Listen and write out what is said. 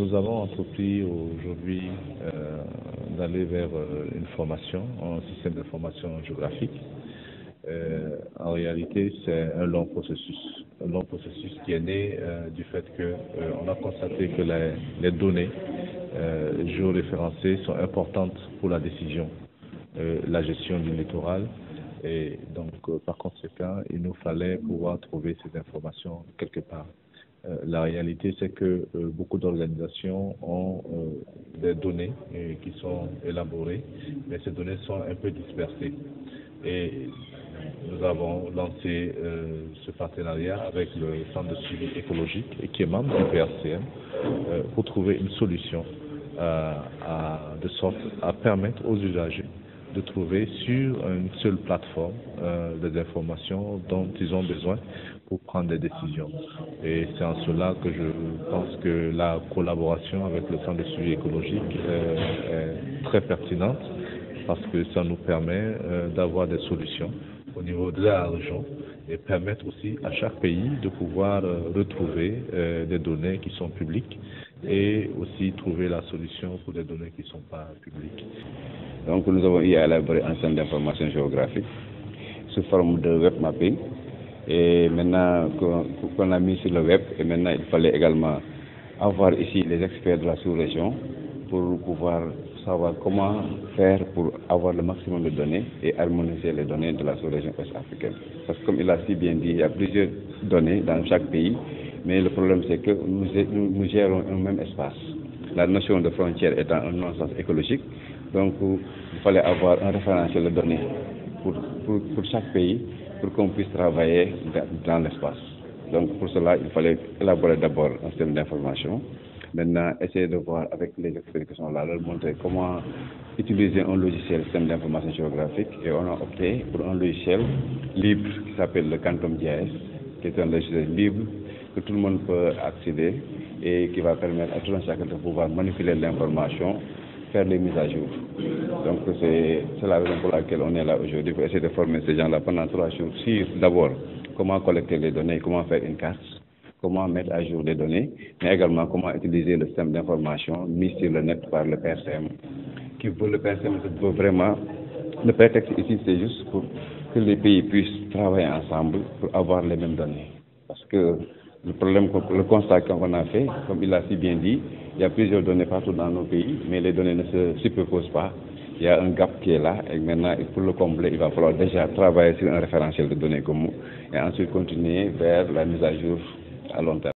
Nous avons entrepris aujourd'hui d'aller vers une formation, un système d'information géographique. En réalité, c'est un long processus qui est né du fait qu'on a constaté que les données géoréférencées sont importantes pour la décision, la gestion du littoral. Et donc, par conséquent, il nous fallait pouvoir trouver ces informations quelque part. La réalité, c'est que beaucoup d'organisations ont des données qui sont élaborées, mais ces données sont un peu dispersées. Et nous avons lancé ce partenariat avec le Centre de suivi écologique, et qui est membre du PRCM, pour trouver une solution de sorte à permettre aux usagers de trouver sur une seule plateforme des informations dont ils ont besoin pour prendre des décisions. Et c'est en cela que je pense que la collaboration avec le Centre de suivi écologique est très pertinente, parce que ça nous permet d'avoir des solutions au niveau de la région et permettre aussi à chaque pays de pouvoir retrouver des données qui sont publiques et aussi trouver la solution pour des données qui ne sont pas publiques. Donc nous avons eu à élaborer un système d'information géographique sous forme de web mapping, et maintenant qu'on a mis sur le web, et maintenant il fallait également avoir ici les experts de la sous-région pour pouvoir savoir comment faire pour avoir le maximum de données et harmoniser les données de la sous-région ouest-africaine. Parce que comme il a si bien dit, il y a plusieurs données dans chaque pays, mais le problème c'est que nous gérons un même espace. La notion de frontière étant un non-sens écologique, donc il fallait avoir un référentiel de données pour chaque pays, pour qu'on puisse travailler dans l'espace. Donc pour cela, il fallait élaborer d'abord un système d'information. Maintenant, essayer de voir avec les experts qui sont là, leur montrer comment utiliser un logiciel système d'information géographique, et on a opté pour un logiciel libre qui s'appelle le Quantum GIS, qui est un logiciel libre que tout le monde peut accéder et qui va permettre à tout un chacun de pouvoir manipuler l'information, faire les mises à jour. Donc c'est la raison pour laquelle on est là aujourd'hui, pour essayer de former ces gens-là pendant 3 jours sur d'abord comment collecter les données, comment faire une carte, comment mettre à jour les données, mais également comment utiliser le système d'information mis sur le net par le PRCM. Le PRCM veut vraiment, le prétexte ici c'est juste pour que les pays puissent travailler ensemble pour avoir les mêmes données. Parce que le problème, le constat qu'on a fait, comme il a si bien dit, il y a plusieurs données partout dans nos pays, mais les données ne se superposent pas. Il y a un gap qui est là, et maintenant, pour le combler, il va falloir déjà travailler sur un référentiel de données commun et ensuite continuer vers la mise à jour à long terme.